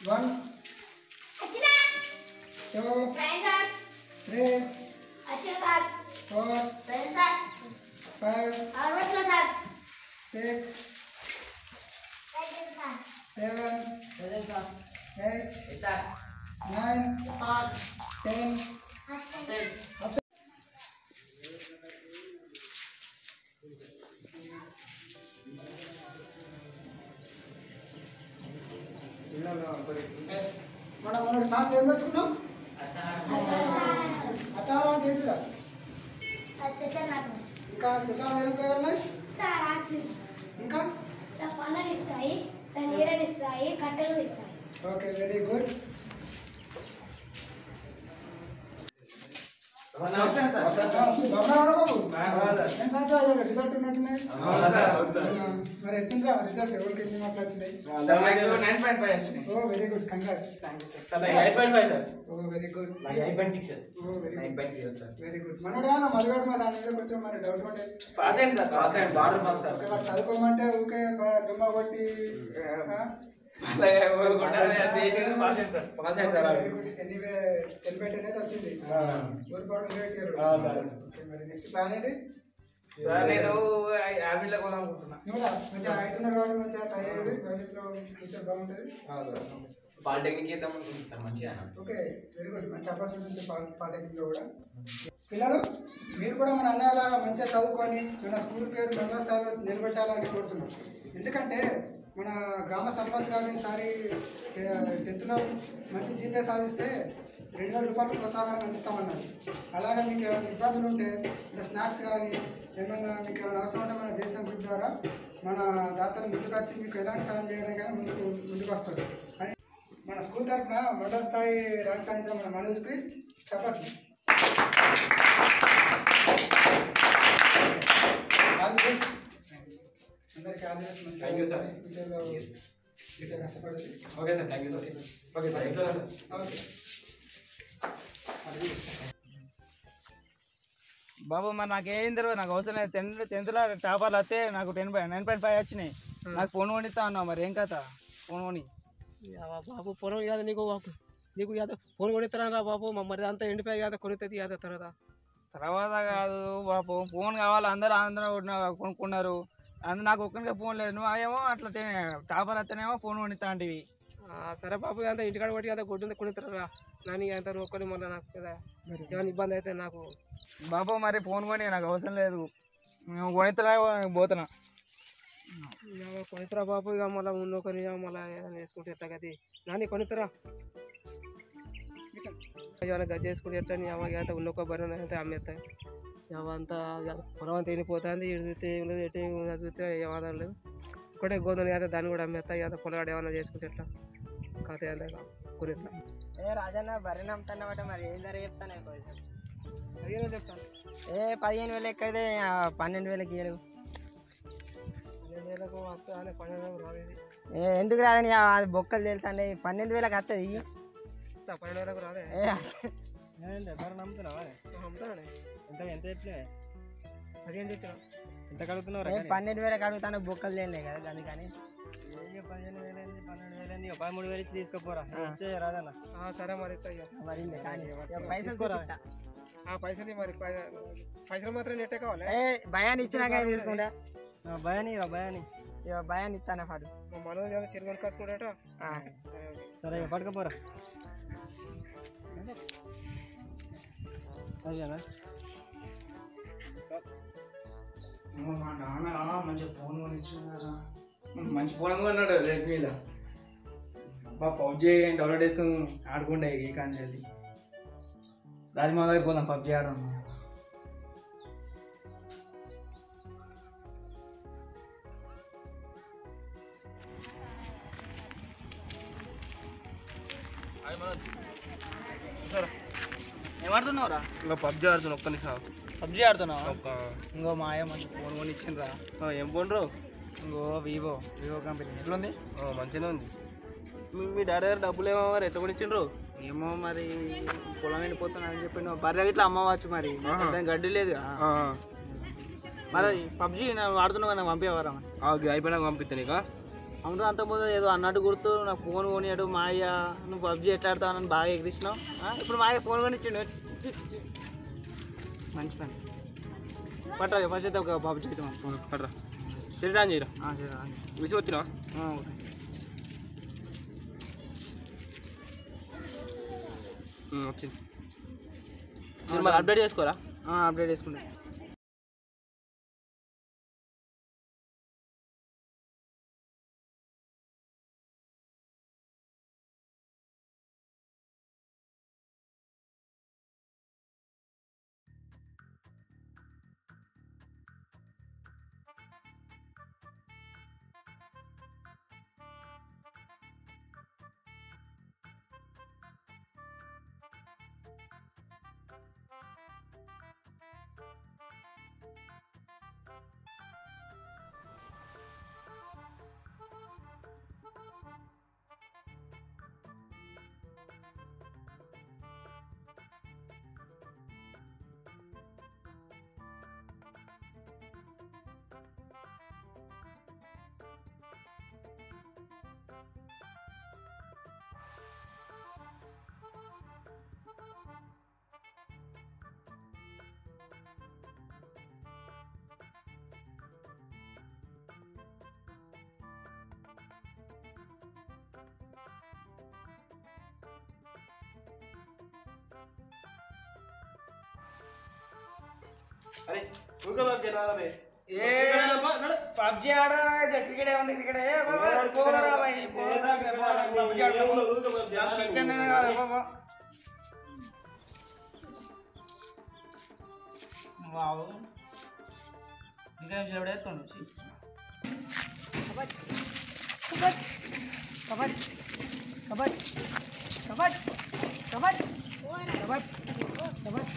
1 2 3 4 5 6 7 8 9 10 మనం మన క్లాస్ ఏం నేర్చుకున్నాం? అటారా అంటే ఏంటిదా? ఇంకా చిత్రాలు ఏం పేరు ఉన్నాయి? ఇంకా పళ్ళనిస్తాయి, నీడనిస్తాయి, కట్టెలు ఇస్తాయి. Okay, very good. రిజల్ట్ ఉన్నట్టున్నాయి. మరి ఎట్లా రిజల్ట్ ఎవరికి ఎన్ని మార్కులు వచ్చినాయి? ఓ వెరీ గుడ్, కంగ్రాట్స్. ఓ వెరీ గుడ్, వెరీ గుడ్. మనోడా మధుగాడు మరి అనేది కొంచెం మరి డౌట్ ఉంటే చదువుకోమంటే ఊకే డుమ్మ కొట్టి వచ్చింది. నెక్స్ట్ ప్లాన్ ఏంటి? మంచిగా హైట్ ఉన్నారు కాబట్టి మంచిగా ట్రై అయ్యేది, భవిష్యత్తులో ఫ్యూచర్ బాగుంటుంది. పాలిటెక్నిక్ చేద్దాం అనుకుంటుంది సార్ మంచిగా. ఓకే, వెరీ గుడ్, మంచి ఆపర్చునిటీ పాలిటెక్నిక్ లో కూడా. పిల్లలు మీరు కూడా మన అన్నయ్యలాగా మంచిగా చదువుకొని మన స్కూల్ పేరు మండల స్థాయిలో నిలబెట్టాలని కోరుతున్నాం. ఎందుకంటే మన గ్రామ సర్పంచ్ గారు ఈసారి 10th మంచి జీపే సాధిస్తే 2000 రూపాయలు ప్రోత్సాహం అందిస్తామన్నారు. అలాగే మీకు ఏమైనా ఇబ్బందులు ఉంటే అంటే స్నాక్స్ కానీ ఏమైనా మీకు ఏమైనా అవసరం ఉంటే మన దేశం గ్రూప్ ద్వారా మన దాతలు ముందుకు వచ్చి మీకు ఎలాంటి సాయం చేయడం కానీ ముందుకు వస్తారు. అని మన స్కూల్ తరఫున మండల స్థాయి ర్యాంక్ సాధించిన మన మనోజ్కి చెప్పట్లు. అందరికీ కష్టపడుతుంది. Okay sir, thank you sir. Okay sir, okay బాబు మరి నాకేం తెలియదు, నాకు అవసరం లేదు. 10th టాపర్లు వస్తే నాకు 9.5 వచ్చినాయి. నాకు ఫోన్ కొనిస్తా అన్నావు, మరి ఏం కథ? ఫోన్ కొని బాబు ఫోన్ కాదు నీకు ఫోన్ కొనిస్తారా బాబు? మరి అంతా ఎండిపోయి కదా కొనిస్తుంది కదా తర్వాత కాదు బాబు, ఫోన్ కావాలి. అందరూ కొనుక్కున్నారు, అందులో నాకు ఒక్కరికే ఫోన్ లేదు. నువ్వు ఏమో అట్లా టాపర్ వస్తేనేమో ఫోన్ కొనిస్తా అంటివి. సరే బాబు, అంత ఇంటికాడ కొట్టి అంత గొడ్డు కొనిస్తారా? నాని అంత నొక్కొని మళ్ళీ నాకు కదా ఏమైనా ఇబ్బంది అయితే నాకు. బాబు మరి ఫోన్ కొని నాకు అవసరం లేదు, నువ్వు కొనిస్తా పోతున్నా. కొనిస్తారా బాబు? ఇక మళ్ళీ ఉన్నొకరి మళ్ళీ ఏదైనా వేసుకుంటే ఎట్లా కదా నాని కొనిస్తారా? ఏమైనా గజ్జ చేసుకుంటే ఎట్లా అంతా ఉన్నొక్క బరి అయితే అమ్మేస్తాయి. ఏమంతా పొలం అంతా ఎండిపోతుంది, ఇడితే ఏం లేదు, ఎటు చూస్తే ఏమాదం లేదు. ఒకటే గోధుమ అయితే దాన్ని కూడా అమ్మేస్తాయి. అంత పొలగాడు ఏమైనా చేసుకుంటే ఎట్లా కథ అంతా కొనిస్తా. రాజన్న బర్రె నమ్ముతానమాట, మరి ఏం ధర చెప్తాను? 15,000 చెప్తాను. 15,000 ఎక్కడితే 12,000కి ఇవ్వలేవు. 12,000 వస్తుంది, 12,000 రాలేదు. ఎందుకు రాదని అది బొక్కలు తెలుతాండి. 12,000కి వస్తుంది. 12,000 రాదే. బర్రె నమ్ముతున్నావా? అమ్ముతానే. ఎంత చెప్పినా? 15 చెప్పినా. ఎంత కడుగుతున్నావు? 12,000కి అడుగుతాను, బొక్కలు తేలే కదా అందుకని. 15,000 13,000 ఇచ్చి తీసుకుపోరా రాదన్న. సరే మరి మరి పైసలు మరి పైసలు మాత్రం నెట్టే కావాలి. భయాన్ని ఇచ్చినాక తీసుకుంటా. భయాని భయాన్ని ఇస్తాను పాటు. మా మనోజ్ చిరుగొని కాసుకుంటాట. సరే పట్టుకపోరా. అదేనా మా నాన్న మంచిగా ఫోన్ కొనిచ్చున్నారా? మంచి ఫోన్ కొన్నాడు రెడ్మీలో. బాగా పబ్జీ డౌన్లోడ్ చేసుకుని ఆడుకుంటే ఈ కాంచెల్లి. రాజమా దగ్గర పోదాం పబ్జీ ఆడదాం. ఏం ఆడుతున్నావురా? ఇంకా పబ్జీ ఆడుతున్నా. ఒక్క నిమిషం పబ్జీ ఆడుతున్నావు? ఇంకో మా అయ్య మంచి ఫోన్ కొని ఇచ్చిండ్రా. ఏం ఫోన్ రో? ఇంకో వివో కంపెనీ. ఎట్లుంది? మంచిగా ఉంది. మీ డాడీ గారు డబ్బులు ఏమో మరి ఎట్లా కొనిచ్చిండ్రు? ఏమో మరి పొలం ఎండిపోతున్నా అని చెప్పి బర్రె ఇట్లా అమ్మవచ్చు. మరి దాని గడ్డి లేదు మరి. పబ్జీ ఆడుతున్నావు కదా, పంపించవరా? అయిపోయినాక పంపిస్తాను. ఇక అవును అంత ముందు ఏదో అన్నట్టు గుర్తు నాకు ఫోన్ కొనియాడు మా అయ్య నువ్వు పబ్జీ ఎట్లా ఆడతావు అని బాగా ఎగిరిసినావు ఇప్పుడు మా అయ్య ఫోన్ కొనిచ్చిండు మంచి పని పట్టరా ఫస్ట్ అయితే ఒక పబ్జీ అయితే పట్టరా శ్రీరామ్ చేయరా విసి వచ్చినా వచ్చింది మీరు మళ్ళీ అప్డేట్ చేసుకోరా అప్డేట్ చేసుకుంటా అరే ఊరికే బాబు జనాలే పబ్జీ ఆడ క్రికెట్ ఏముంది క్రికెట్ పోరా చికెన్ బాబు ఇంకేం చేయబడేస్తుండు కబడ్డీ కబడ్డీ కబడ్డీ కబడ్డీ కబడ్డీ కబడ్డీ కబడ్డీ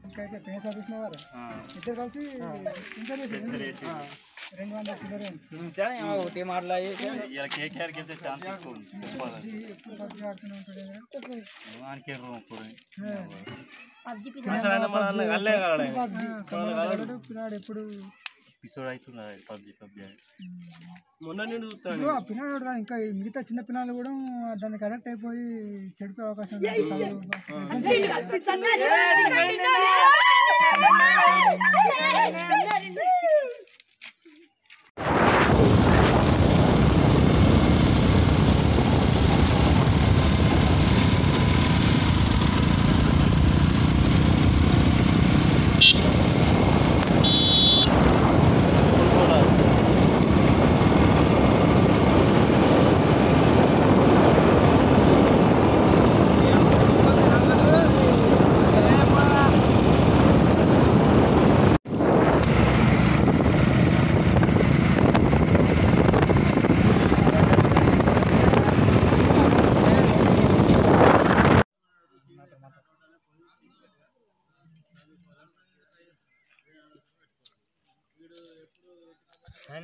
ఇంకైతే ఫేస్ ఆఫీస్ వారు ఇద్దరు కలిసి ఇంటర్ చేసి 200 చిల్లర ఒకటి మాట్లాడి ఎప్పుడు పబ్జీ ఆడుతూనే ఉంటాడు పిల్లాడు ఎప్పుడు మొన్న నేను చూస్తాను ఆ పిల్లలు ఇంకా మిగతా చిన్న పిల్లలు కూడా దానికి అడక్ట్ అయిపోయి చెడిపోయే అవకాశం ఉంది.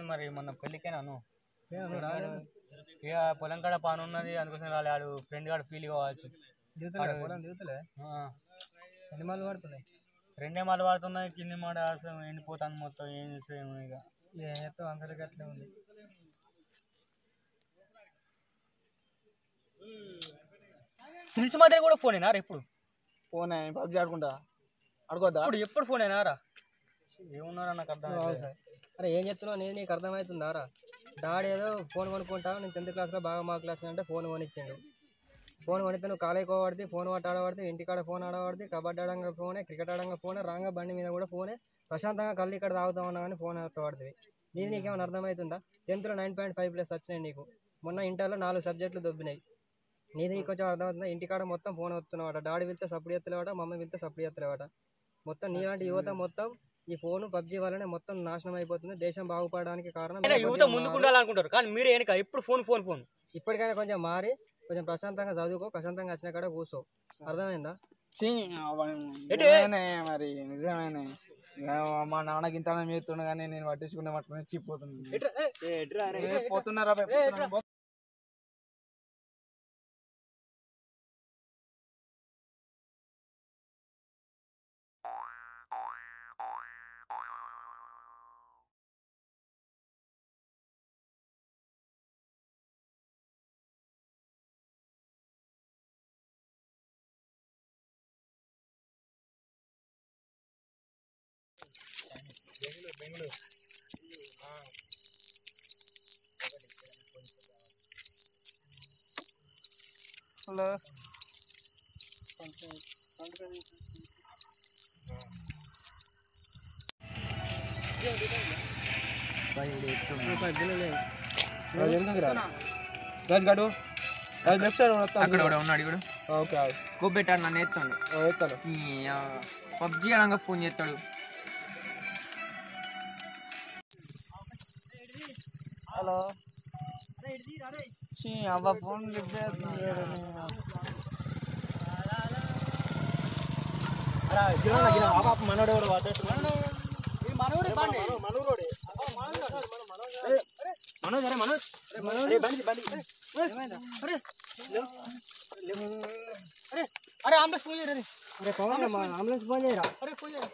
మరి మొన్న పెళ్ళికేనాను ఇక పొలం కాడ పాను ఉన్నది అందుకోసం రాలేడు ఫ్రెండ్ కాడ ఫీల్ కావచ్చు దిగుతలే ఎన్ని మాలు పడుతున్నాయి 2 మాలు పడుతున్నాయి కింది మాట అసలు ఎండిపోతాను మొత్తం ఏం చేస్తాము ఇక ఏం చేస్తాం అందరికి అట్లే ఉంది తెలిసి మాత్రం కూడా ఫోన్ అయినా ఎప్పుడు ఫోన్ పబ్జీ ఆడుకుంటా ఆడుకోద్దా ఎప్పుడు ఫోన్ అయినారా ఏమున్నారా నాకు అర్థం సార్ అరే ఏం చెప్తున్నావు నేను నీకు అర్థమవుతుందారా డాడీ ఏదో ఫోన్ కొనుక్కుంటావు నేను 10th క్లాస్లో బాగా మా క్లాస్ అంటే ఫోన్ కొనిచ్చాడు ఫోన్ కొనిస్తే నువ్వు కాలేజ్ ఆడితే ఫోన్ పట్టు ఆడబడితే ఇంటికాడ ఫోన్ ఆడబడితే కబడ్డీ ఆడంగా ఫోనే క్రికెట్ ఆడంగా ఫోనే రాంగా బండి మీద కూడా ఫోనే ప్రశాంతంగా కళ్ళు ఇక్కడ తాగుతా ఉన్నా కానీ ఫోన్ పడుతుంది నీది నీకేమైనా అర్థమవుతుందా 10th 9.5+ వచ్చినాయి నీకు మొన్న ఇంటర్లో 4 సబ్జెక్టులు దొబ్బినాయి నీది కొంచెం అర్థమవుతుందా ఇంటికాడ మొత్తం ఫోన్ వస్తున్నావాట డాడీ వెళ్తే సప్పుడు ఎత్తలేవాట మమ్మీ వెళ్తే సప్పుడు ఎత్తలేవాట మొత్తం నీలాంటి యువత మొత్తం ఈ ఫోన్ పబ్జీ వల్లనే మొత్తం నాశనం అయిపోతుంది దేశం బాగుపడడానికి కారణం యువత ముందుకు ఉండాలనుకుంటారు కానీ మీరు వెనక ఎప్పుడు ఫోన్ ఫోన్ ఫోన్ ఇప్పటికైనా కొంచెం మారి కొంచెం ప్రశాంతంగా చదువుకో ప్రశాంతంగా వచ్చిన కాడ కూర్చో అర్థమైందా మరి నిజమైన మా నాన్నకి ఇంత మేతున్నా కానీ నేను పట్టించుకునే పట్టుకుని చిప్పిపోతున్నాను పోతున్నారా హలో రాజుగాడు లెఫ్ట్ సైడ్ అక్కడ కూడా ఉన్నాడు ఇప్పుడు ఓకే స్కోప్ పెట్టాడు నన్ను ఎత్తాడు ఎత్తాను పబ్జి అనగా ఫోన్ చేస్తాడు. హలో అవ్వ ఫోన్ మనోడు అరే అంబులెన్స్ ఫోన్ చేయరా అంబులెన్స్ ఫోన్ చేయరా అరే ఫోన్ చేయరా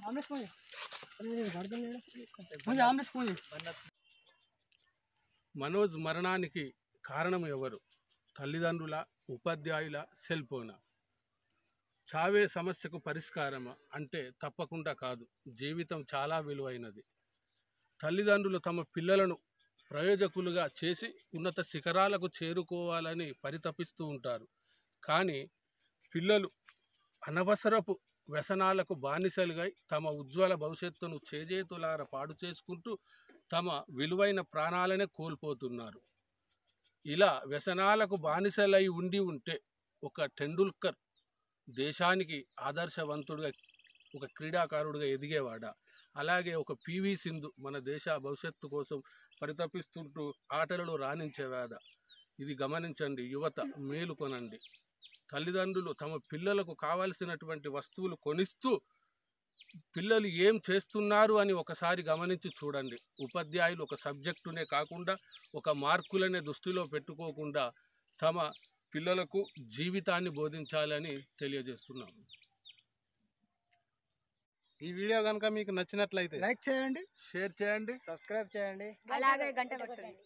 అంబులెన్స్ ఫోన్ అంబులెన్స్ ఫోన్ చేయ. మనోజ్ మరణానికి కారణం ఎవరు? తల్లిదండ్రుల, ఉపాధ్యాయుల, సెల్ ఫోనా? చావే సమస్యకు పరిష్కారమా అంటే తప్పకుండా కాదు. జీవితం చాలా విలువైనది. తల్లిదండ్రులు తమ పిల్లలను ప్రయోజకులుగా చేసి ఉన్నత శిఖరాలకు చేరుకోవాలని పరితపిస్తూ ఉంటారు. కానీ పిల్లలు అనవసరపు వ్యసనాలకు బానిసలుగా తమ ఉజ్వల భవిష్యత్తును చేజేతులార పాడు చేసుకుంటూ తమ విలువైన ప్రాణాలనే కోల్పోతున్నారు. ఇలా వ్యసనాలకు బానిసలై ఉంటే ఒక టెండూల్కర్ దేశానికి ఆదర్శవంతుడిగా, ఒక క్రీడాకారుడిగా ఎదిగేవాడా? అలాగే ఒక పివి సింధు మన దేశ భవిష్యత్తు కోసం పరితపిస్తుంటూ ఆటలలో రాణించేవాడా? ఇది గమనించండి యువత, మేలుకొనండి. తల్లిదండ్రులు తమ పిల్లలకు కావాల్సినటువంటి వస్తువులు కొనిస్తూ పిల్లలు ఏం చేస్తున్నారు అని ఒకసారి గమనించి చూడండి. ఉపాధ్యాయులు ఒక సబ్జెక్టునే కాకుండా ఒక మార్కులనే దృష్టిలో పెట్టుకోకుండా తమ పిల్లలకు జీవితాన్ని బోధించాలని తెలియజేస్తున్నాము. ఈ వీడియో కనుక మీకు నచ్చినట్లయితే లైక్ చేయండి, షేర్ చేయండి, సబ్స్క్రైబ్ చేయండి, అలాగే గంట కొట్టండి.